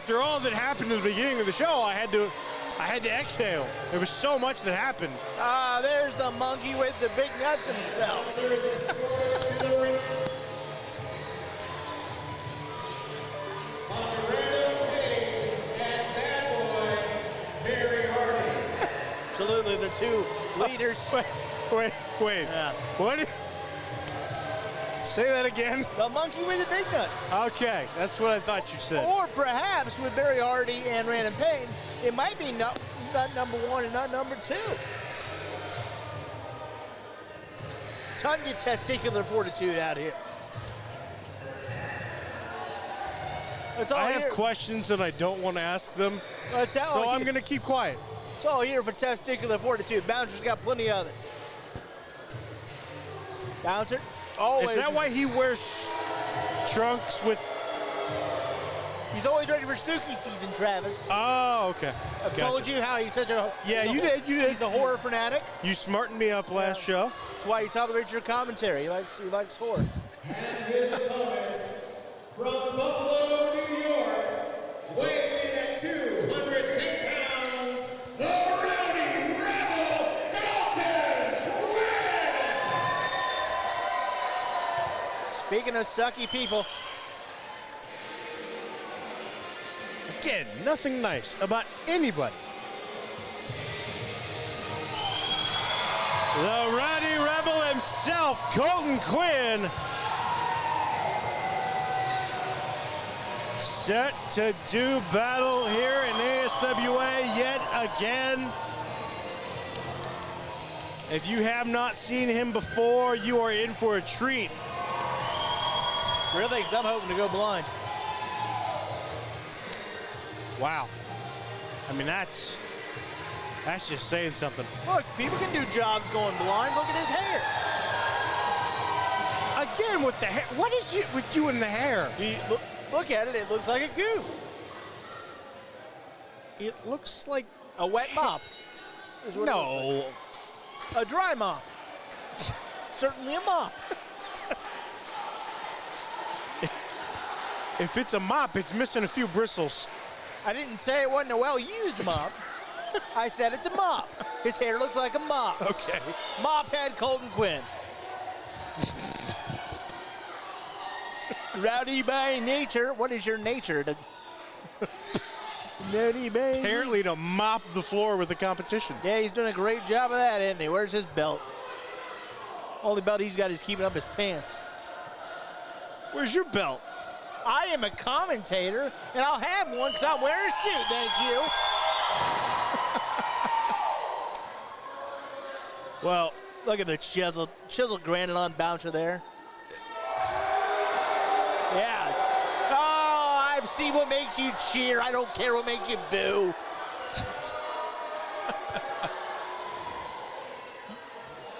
After all that happened at the beginning of the show, I had to exhale. There was so much that happened. Ah, there's the monkey with the big nuts himself. Absolutely, the two leaders. Wait. Yeah. What? Say that again. The monkey with the big nuts. Okay, that's what I thought you said. Or perhaps with Barry Hardy and Eandom Pain, it might be nut number 1 and nut number 2. Tons of testicular fortitude out here. That's all I here. have questions and I don't want to ask them, so I'm going to keep quiet. It's all here for testicular fortitude. Bouncer's got plenty of it. Bouncer, always. Is that why he wears trunks with... He's always ready for Snooki season, Travis. Oh, okay. I've told you how he's such a... Yeah, you did. He's a horror fanatic. You smartened me up last show. That's why you tolerate your commentary. He likes horror. And his opponent from Buffalo, New York, weighing in at 210 pounds, the Rowdy Rebel Colton Quinn! Speaking of sucky people. Again, nothing nice about anybody. The Rowdy Rebel himself, Colton Quinn, set to do battle here in ASWA yet again. If you have not seen him before, you are in for a treat. Really? Because I'm hoping to go blind. Wow. I mean, that's just saying something. Look, people can do jobs going blind. Look at his hair. Again with the hair. What is with you and the hair? Look at it. It looks like a goof. It looks like a wet mop. No. A dry mop. Certainly a mop. If it's a mop, it's missing a few bristles. I didn't say it wasn't a well-used mop. I said it's a mop. His hair looks like a mop. Okay. Mop head Colton Quinn. Rowdy by nature. What is your nature? Rowdy by Apparently to mop the floor with the competition. Yeah, he's doing a great job of that, isn't he? Where's his belt? Only belt he's got is keeping up his pants. Where's your belt? I am a commentator, and I'll have one because I'll wear a suit, thank you. Well, look at the chisel granite on Bouncer there. Yeah. Oh, I've seen what makes you cheer. I don't care what makes you boo.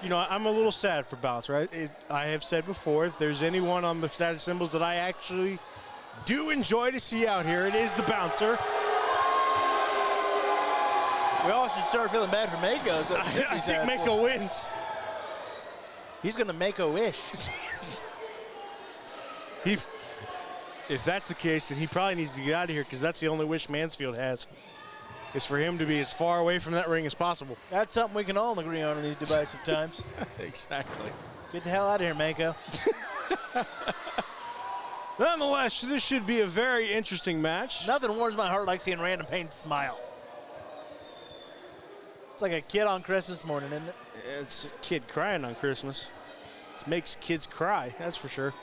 You know, I'm a little sad for Bouncer. I have said before, if there's anyone on the status symbols that I actually do enjoy to see out here, it is the Bouncer. We all should start feeling bad for Mako. So I think Mako wins. He's going to make a wish. If that's the case, then he probably needs to get out of here because that's the only wish Mansfield has, is for him to be as far away from that ring as possible. That's something we can all agree on in these divisive times. Exactly. Get the hell out of here, Mako. Nonetheless, this should be a very interesting match. Nothing warms my heart like seeing Eandom Pain smile. It's like a kid on Christmas morning, isn't it? It's a kid crying on Christmas. It makes kids cry, that's for sure.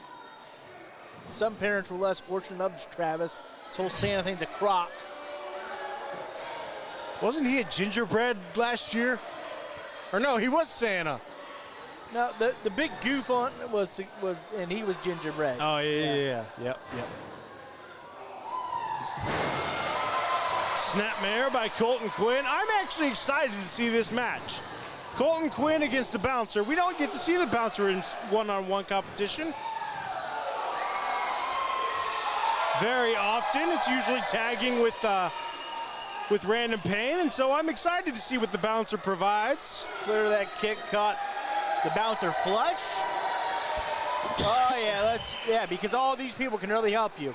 Some parents were less fortunate than others, Travis. This whole Santa thing's a crock. Wasn't he a gingerbread last year? Or no, he was Santa. No, the big goof on was and he was gingerbread. Oh, yeah. Yep. Snapmare by Colton Quinn. I'm actually excited to see this match. Colton Quinn against the Bouncer. We don't get to see the Bouncer in one-on-one competition very often. It's usually tagging with Eandom Pain, and so I'm excited to see what the Bouncer provides. Clear that kick caught the Bouncer flush. Oh yeah, because all these people can really help you.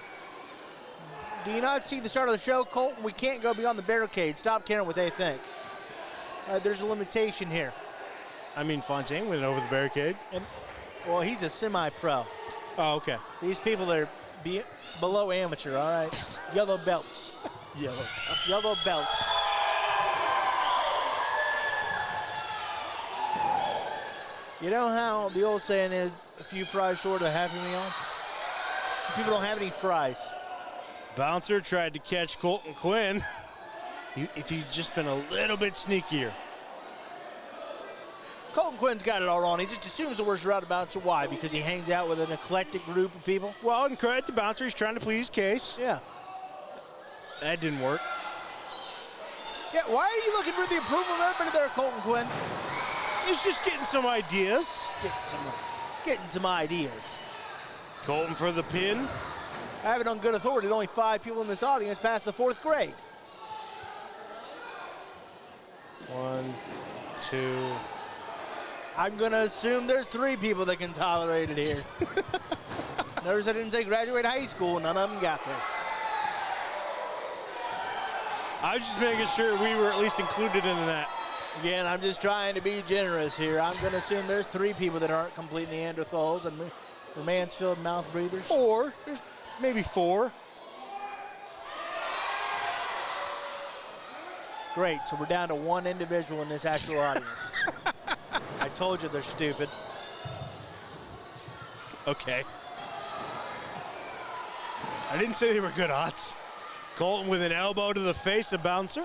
Do you not see the start of the show, Colton? We can't go beyond the barricade. Stop caring what they think. There's a limitation here. I mean, Fontaine went over the barricade. And, well, he's a semi-pro. Oh, okay. These people are below amateur, all right? Yellow belts. Yellow belts. You know how the old saying is, a few fries short of a Happy Meal? These people don't have any fries. Bouncer tried to catch Colton Quinn. If he'd just been a little bit sneakier. Colton Quinn's got it all wrong. He just assumes the worst route Bouncer. Why? Because he hangs out with an eclectic group of people? Well, in credit to Bouncer, he's trying to please Case. Yeah. That didn't work. Yeah, why are you looking for the approval of everybody there, Colton Quinn? He's just getting some ideas. Getting some ideas. Colton for the pin. I have it on good authority. There's only 5 people in this audience past the 4th grade. 1, 2. I'm going to assume there's 3 people that can tolerate it here. Notice I didn't say graduate high school. None of them got there. I was just making sure we were at least included in that. Again, I'm just trying to be generous here. I'm going to assume there's 3 people that aren't complete Neanderthals and the Mansfield mouth breathers. 4. There's maybe 4. Great, so we're down to 1 individual in this actual audience. I told you they're stupid. Okay. I didn't say they were good odds. Colton with an elbow to the face of Bouncer.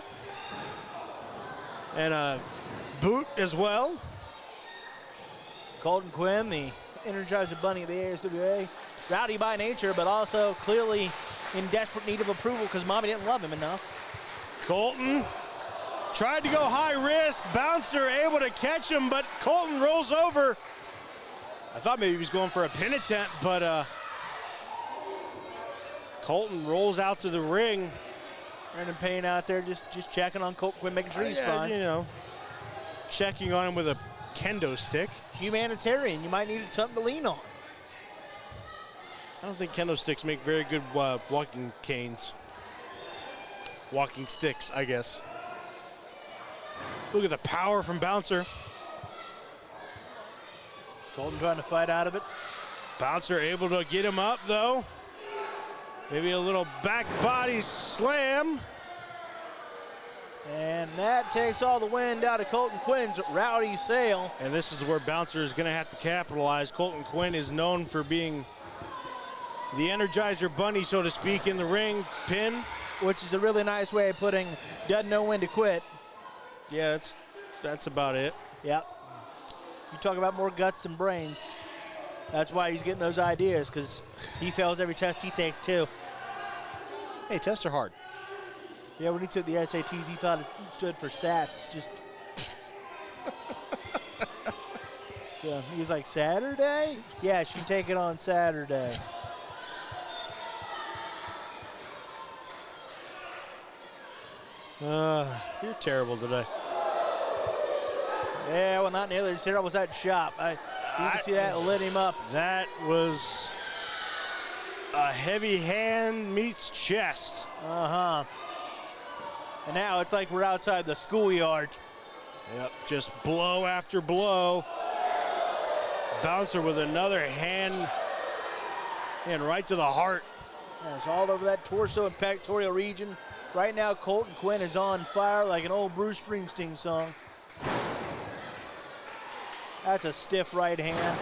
And a boot as well. Colton Quinn, the Energizer Bunny of the ASWA. Rowdy by nature, but also clearly in desperate need of approval because Mommy didn't love him enough. Colton tried to go high risk. Bouncer able to catch him, but Colton rolls over. I thought maybe he was going for a pin attempt, but Colton rolls out to the ring. Eandom Pain out there just checking on Colton Quinn, making sure he's fine. You know, checking on him with a kendo stick. Humanitarian, you might need something to lean on. I don't think kendo sticks make very good walking canes. Walking sticks, I guess. Look at the power from Bouncer. Colton trying to fight out of it. Bouncer able to get him up, though. Maybe a little back body slam. And that takes all the wind out of Colton Quinn's rowdy sail. And this is where Bouncer is going to have to capitalize. Colton Quinn is known for being the Energizer Bunny, so to speak, in the ring. Pin. Which is a really nice way of putting doesn't know when to quit. Yeah, that's about it. Yep. You talk about more guts than brains. That's why he's getting those ideas, because he fails every test he takes, too. Hey, tests are hard. Yeah, when he took the SATs, he thought it stood for SATs. Just. So he was like, Saturday? Yeah, she can take it on Saturday. You're terrible today. Yeah, well, not nearly as terrible as that chop. You can see that lit him up. That was a heavy hand meets chest. Uh-huh. And now it's like we're outside the schoolyard. Yep, just blow after blow. Bouncer with another hand right to the heart. Yeah, it's all over that torso and pectoral region. Right now, Colton Quinn is on fire like an old Bruce Springsteen song. That's a stiff right hand.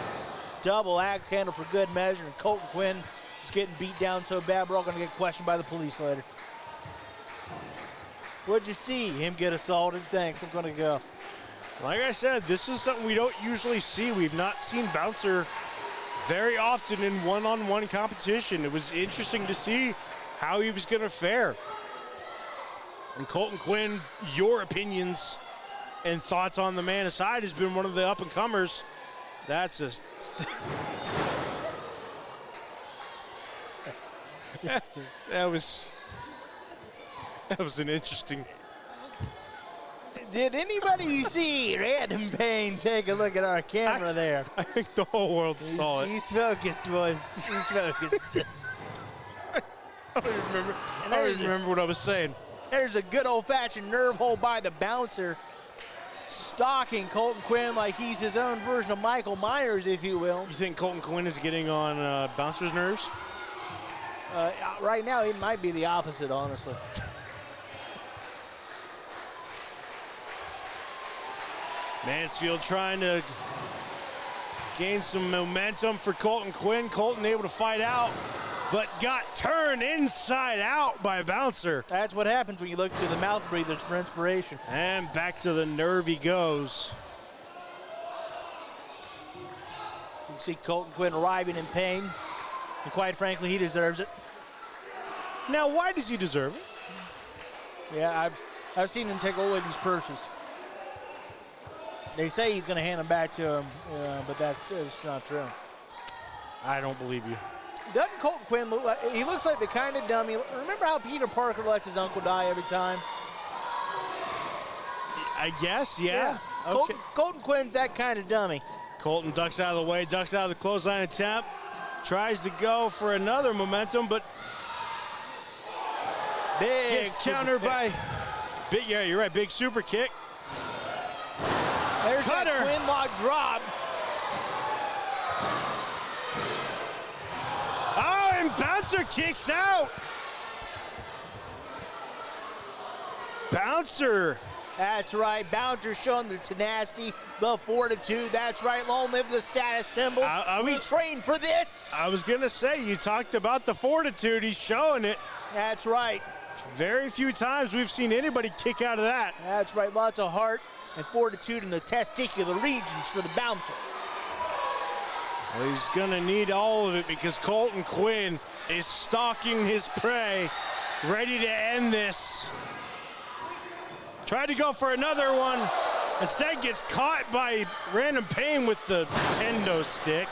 Double axe handle for good measure, and Colton Quinn is getting beat down so bad we're all going to get questioned by the police later. What'd you see? Him get assaulted? Thanks, I'm going to go. Like I said, this is something we don't usually see. We've not seen Bouncer very often in one-on-one competition. It was interesting to see how he was going to fare. And Colton Quinn, your opinions and thoughts on the man aside, has been one of the up-and-comers. That's just... that was an interesting... Did anybody see Eandom Pain take a look at our camera there? I think the whole world saw it. He's focused, boys. He's focused. I don't even remember what I was saying. There's a good old-fashioned nerve hold by the bouncer, stalking Colton Quinn like he's his own version of Michael Myers, if you will. You think Colton Quinn is getting on Bouncer's nerves? Right now, it might be the opposite, honestly. Mansfield trying to gain some momentum for Colton Quinn. Colton able to fight out, but got turned inside out by Bouncer. That's what happens when you look to the mouth breathers for inspiration. And back to the nerve he goes. You can see Colton Quinn arriving in pain, and quite frankly, he deserves it. Now, why does he deserve it? Yeah, I've seen him take old ladies' purses. They say he's going to hand them back to him, but that's not true. I don't believe you. Doesn't Colton Quinn look like, he looks like the kind of dummy. Remember how Peter Parker lets his uncle die every time? I guess, yeah. Okay. Colton Quinn's that kind of dummy. Colton ducks out of the way, ducks out of the clothesline attempt, tries to go for another momentum, but Big gets countered by, yeah, you're right, big super kick. There's Cutter. that Quinn lock drop. Oh, and Bouncer kicks out. Bouncer. That's right, Bouncer showing the tenacity, the fortitude. That's right, long live the status symbols. We trained for this. I was gonna say, you talked about the fortitude, he's showing it. That's right. Very few times we've seen anybody kick out of that. That's right, lots of heart and fortitude in the testicular regions for the Bouncer. Well, he's gonna need all of it because Colton Quinn is stalking his prey, ready to end this. Tried to go for another one. Instead gets caught by Eandom Pain with the kendo stick.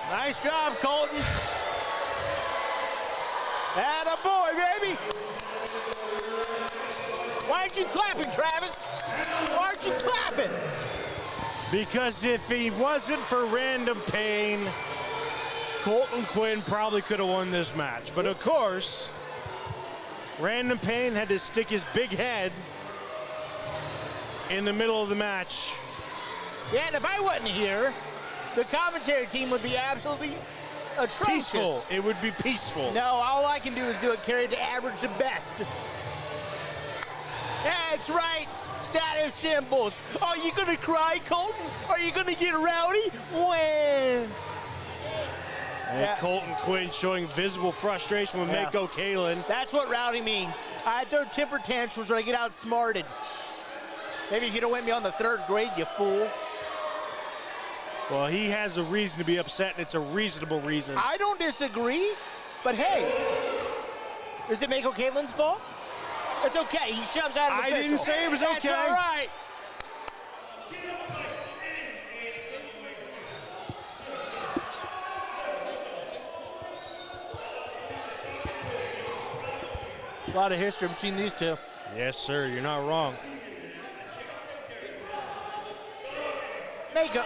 Nice job, Colton. Attaboy, baby. Why aren't you clapping, Travis? Why aren't you clapping? Because if he wasn't for Eandom Pain, Colton Quinn probably could have won this match. But of course, Eandom Pain had to stick his big head in the middle of the match. Yeah, and if I wasn't here, the commentary team would be absolutely atrocious. Peaceful. It would be peaceful. No, all I can do is do it, carry to average to best. That's right. Status symbols. Are you gonna cry, Colton? Are you gonna get rowdy? When? And Yeah. Colton Quinn showing visible frustration with Mako Kalen. That's what rowdy means. I throw temper tantrums when I get outsmarted. Maybe if you don't win me on the third grade, you fool. Well, he has a reason to be upset, and it's a reasonable reason. I don't disagree, but hey, is it Mako Kalen's fault? It's okay. He shoves out of the I didn't say it was okay. That's all right. A lot of history between these two. Yes, sir. You're not wrong. Mako.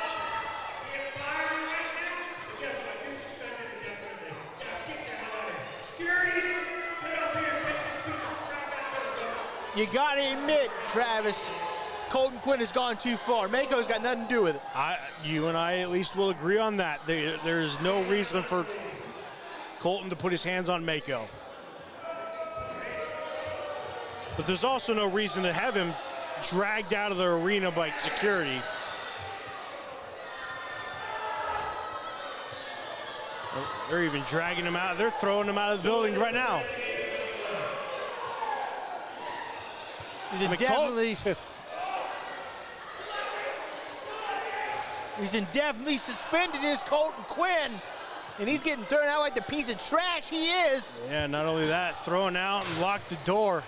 You gotta admit, Travis, Colton Quinn has gone too far. Mako's got nothing to do with it. You and I at least will agree on that. There's no reason for Colton to put his hands on Mako. But there's also no reason to have him dragged out of the arena by security. They're even dragging him out. They're throwing him out of the building right now. He's indefinitely suspended as Colton Quinn, and he's getting thrown out like the piece of trash he is. Yeah, not only that, thrown out and locked the door.